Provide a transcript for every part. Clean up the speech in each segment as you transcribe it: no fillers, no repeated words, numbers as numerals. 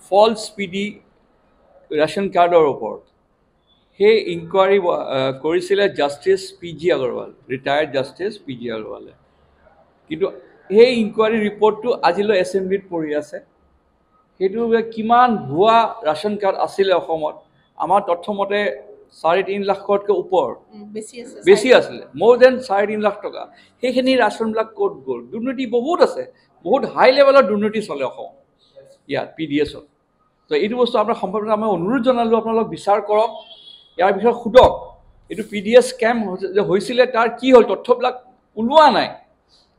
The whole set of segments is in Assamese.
ফলছ PD ৰেচন কাৰ্ডৰ ওপৰত সেই ইনকুৱাৰী কৰিছিলে justice PG Agarwal, retired justice PG আগৰৱালে। কিন্তু সেই ইনকুৱাৰী ৰিপৰ্টটো আজিলৈ এছেম্বলিত পৰি আছে। সেইটো কিমান ভুৱা ৰেচন কাৰ্ড আছিলে অসমত, আমাৰ তথ্যমতে 3.5 লাখতকৈ ওপৰ বেছি আছিলে, মোৰ দেন 3.5 লাখ টকা। সেইখিনি ৰেচনবিলাক ক'ত গ'ল? দুৰ্নীতি বহুত আছে, বহুত হাই লেভেলৰ দুৰ্নীতি চলে অসমত ইয়াত PDSত। তো এইটো বস্তু আপোনাৰ সম্পৰ্কে মই অনুৰোধ জনালোঁ, আপোনালোক বিচাৰ কৰক, ইয়াৰ বিষয়ে সোধক। এইটো PDS স্কেম যে হৈছিলে তাৰ কি হ'ল, তথ্যবিলাক ওলোৱা নাই,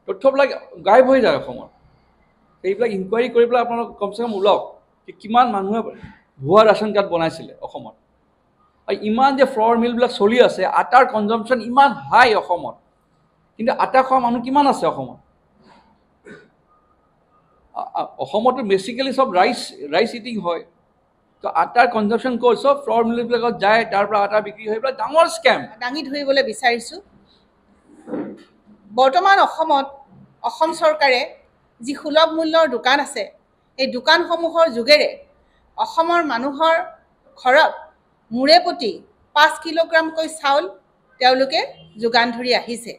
তথ্যবিলাক গায়ব হৈ যায় অসমত। এইবিলাক ইনকুৱাৰী কৰি পেলাই আপোনালোক কমচে কম ওলাওক যে কিমান মানুহে ভুৱা ৰেচন কাৰ্ড বনাইছিলে অসমত। আৰু ইমান যে ফ্ল'ৰ মিলবিলাক চলি আছে, আটাৰ কনজাম্পশ্যন ইমান হাই অসমত, কিন্তু আটা খোৱা মানুহ কিমান আছে অসমত? অসমতো বেচিকেলি চব ৰাইচ ইটিং হয়। তো আটাৰ কনজাম্পশ্যন ক'ত? চব ফ্ল'ৰ মিলবিলাকত যায়, তাৰ পৰা আটা বিক্ৰী হৈ পেলাই ডাঙৰ স্কেম। দাঙি ধৰিবলৈ বিচাৰিছোঁ, বৰ্তমান অসমত অসম চৰকাৰে যি সুলভ মূল্যৰ দোকান আছে, এই দোকানসমূহৰ যোগেৰে অসমৰ মানুহৰ ঘৰত মূৰে প্ৰতি 5 কিলোগ্ৰামকৈ চাউল তেওঁলোকে যোগান ধৰি আহিছে।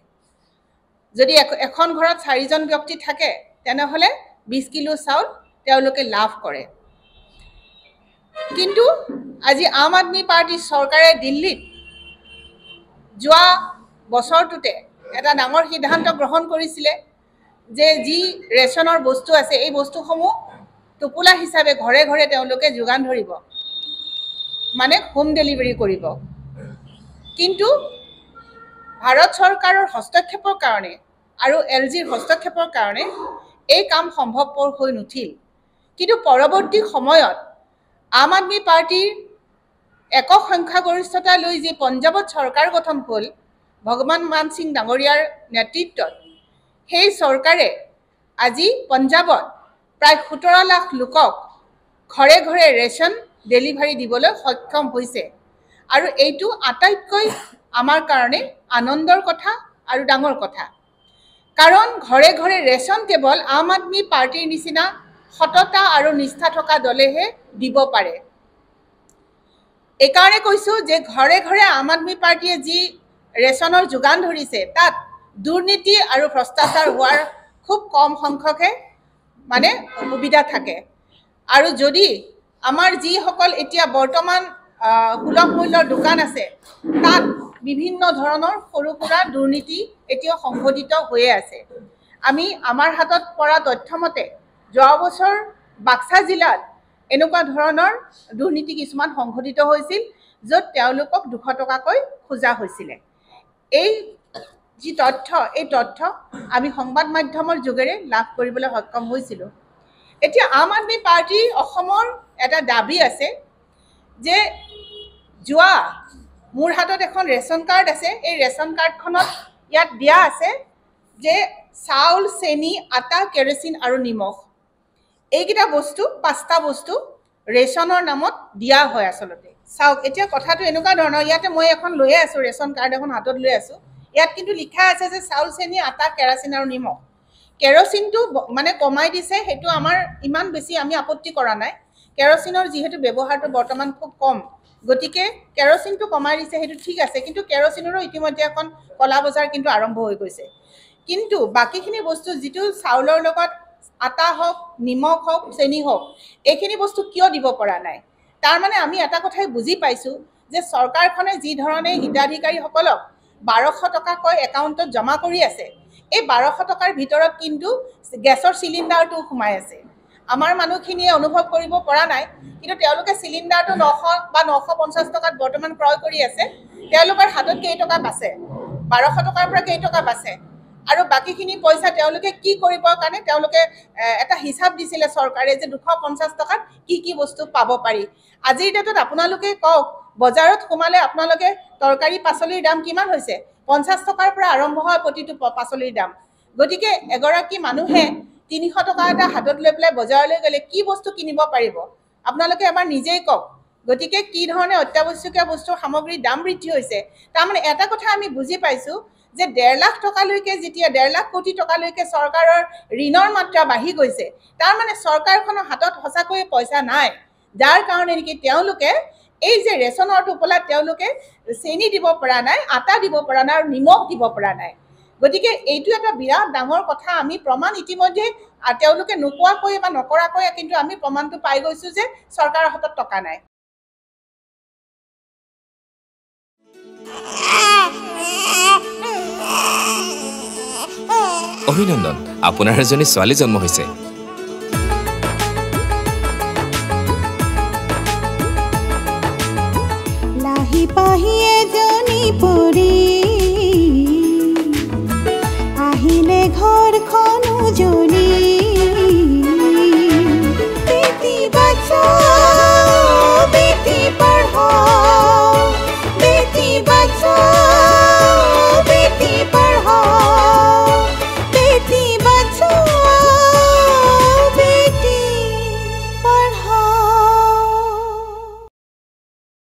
যদি এখন ঘৰত 4জন ব্যক্তি থাকে, তেনেহ'লে 20 কিলো চাউল তেওঁলোকে লাভ কৰে। কিন্তু আজি আম আদমি পাৰ্টীৰ চৰকাৰে দিল্লীত যোৱা বছৰটোতে এটা ডাঙৰ সিদ্ধান্ত গ্ৰহণ কৰিছিলে যে যি ৰেচনৰ বস্তু আছে, এই বস্তুসমূহ টোপোলা হিচাপে ঘৰে ঘৰে তেওঁলোকে যোগান ধৰিব, মানে হোম ডেলিভাৰী কৰিব। কিন্তু ভাৰত চৰকাৰৰ হস্তক্ষেপৰ কাৰণে আৰু LGৰ হস্তক্ষেপৰ কাৰণে এই কাম সম্ভৱপৰ হৈ নুঠিল। কিন্তু পৰৱৰ্তী সময়ত আম আদমি পাৰ্টীৰ একক সংখ্যাগৰিষ্ঠতা লৈ যি পঞ্জাৱত চৰকাৰ গঠন হ'ল ভগৱান মান সিং ডাঙৰীয়াৰ নেতৃত্বত, সেই চৰকাৰে আজি পঞ্জাৱত প্ৰায় 17 লাখ লোকক ঘৰে ঘৰে ৰেচন ডেলিভাৰী দিবলৈ সক্ষম হৈছে। আৰু এইটো আটাইতকৈ আমাৰ কাৰণে আনন্দৰ কথা আৰু ডাঙৰ কথা, কাৰণ ঘৰে ঘৰে ৰেচন কেৱল আম আদমি পাৰ্টীৰ নিচিনা সততা আৰু নিষ্ঠা থকা দলেহে দিব পাৰে। এইকাৰণে কৈছোঁ যে ঘৰে ঘৰে আম আদমি পাৰ্টীয়ে যি ৰেচনৰ যোগান ধৰিছে, তাত দুৰ্নীতি আৰু ভ্ৰষ্টাচাৰ হোৱাৰ খুব কম সংখ্যকহে মানে সুবিধা থাকে। আৰু যদি আমাৰ যিসকল এতিয়া বৰ্তমান সুলভ মূল্যৰ দোকান আছে, তাত বিভিন্ন ধৰণৰ সৰু সুৰা দুৰ্নীতি এতিয়াও সংঘটিত হৈয়ে আছে। আমি আমাৰ হাতত পৰা তথ্যমতে যোৱা বছৰ বাক্সা জিলাত এনেকুৱা ধৰণৰ দুৰ্নীতি কিছুমান সংঘটিত হৈছিল, য'ত তেওঁলোকক 200 টকাকৈ খোজা হৈছিলে। এই যি তথ্য, এই তথ্য আমি সংবাদ মাধ্যমৰ যোগেৰে লাভ কৰিবলৈ সক্ষম হৈছিলোঁ। এতিয়া আম আদমি পাৰ্টীৰ অসমৰ এটা দাবী আছে যে যোৱা মোৰ হাতত এখন ৰেচন কাৰ্ড আছে, এই ৰেচন কাৰ্ডখনত ইয়াত দিয়া আছে যে চাউল, চেনি, আটা, কেৰচিন আৰু নিমখ, এইকেইটা বস্তু 5টা বস্তু ৰেচনৰ নামত দিয়া হয় আচলতে। চাওক, এতিয়া কথাটো এনেকুৱা ধৰণৰ, ইয়াতে মই এখন লৈয়ে আছোঁ, ৰেচন কাৰ্ড এখন হাতত লৈ আছোঁ। ইয়াত কিন্তু লিখা আছে যে চাউল, চেনি, আটা, কেৰাচিন আৰু নিমখ। কেৰচিনটো মানে কমাই দিছে, সেইটো আমাৰ ইমান বেছি আমি আপত্তি কৰা নাই। কেৰচিনৰ যিহেতু ব্যৱহাৰটো বৰ্তমান খুব কম, গতিকে কেৰচিনটো কমাই দিছে, সেইটো ঠিক আছে। কিন্তু কেৰচিনৰো ইতিমধ্যে এখন কলা বজাৰ কিন্তু আৰম্ভ হৈ গৈছে। কিন্তু বাকীখিনি বস্তু, যিটো চাউলৰ লগত আটা হওক, নিমখ হওক, চেনি হওক, এইখিনি বস্তু কিয় দিব পৰা নাই? তাৰমানে আমি এটা কথাই বুজি পাইছোঁ যে চৰকাৰখনে যি ধৰণে হিতাধিকাৰীসকলক 1200 টকাকৈ একাউণ্টত জমা কৰি আছে, এই 1200 টকাৰ ভিতৰত কিন্তু গেছৰ চিলিণ্ডাৰটো সোমাই আছে। আমাৰ মানুহখিনিয়ে অনুভৱ কৰিব পৰা নাই, কিন্তু তেওঁলোকে চিলিণ্ডাৰটো 900 বা 950 টকাত বৰ্তমান ক্ৰয় কৰি আছে। তেওঁলোকৰ হাতত কেইটকা বাচে? 1200 টকাৰ পৰা কেইটকা বাচে? আৰু বাকীখিনি পইচা তেওঁলোকে কি কৰিবৰ কাৰণে তেওঁলোকে এটা হিচাপ দিছিলে চৰকাৰে যে 250 টকাত কি কি বস্তু পাব পাৰি। আজিৰ ডেটত আপোনালোকে কওক, বজাৰত সোমালে আপোনালোকে তৰকাৰী পাচলিৰ দাম কিমান হৈছে? 50 টকাৰ পৰা আৰম্ভ হয় প্ৰতিটো পাচলিৰ দাম। গতিকে এগৰাকী মানুহে 300 টকা এটা হাতত লৈ পেলাই বজাৰলৈ গ'লে কি বস্তু কিনিব পাৰিব? আপোনালোকে এবাৰ নিজেই কওক। গতিকে কি ধৰণে অত্যাৱশ্যকীয় বস্তুৰ সামগ্ৰীৰ দাম বৃদ্ধি হৈছে, তাৰমানে এটা কথা আমি বুজি পাইছোঁ যে 1.5 লাখ টকালৈকে যেতিয়া 1.5 লাখ কোটি টকালৈকে চৰকাৰৰ ঋণৰ মাত্ৰা বাঢ়ি গৈছে তাৰ মানে চৰকাৰখনৰ হাতত সঁচাকৈয়ে পইচা নাই যাৰ কাৰণে নেকি তেওঁলোকে এই যে ৰেচনৰ টোপোলাত তেওঁলোকে চেনি দিব পৰা নাই আটা দিব পৰা নাই আৰু নিমখ দিব পৰা নাই গতিকে এইটো এটা বিৰাট ডাঙৰ কথা আমি প্ৰমাণ ইতিমধ্যে তেওঁলোকে নোকোৱাকৈ বা নকৰাকৈ কিন্তু আমি প্ৰমাণটো পাই গৈছো যে চৰকাৰৰ হাতত টকা নাই অভিনন্দন আপোনাৰ এজনী ছোৱালী জন্ম হৈছে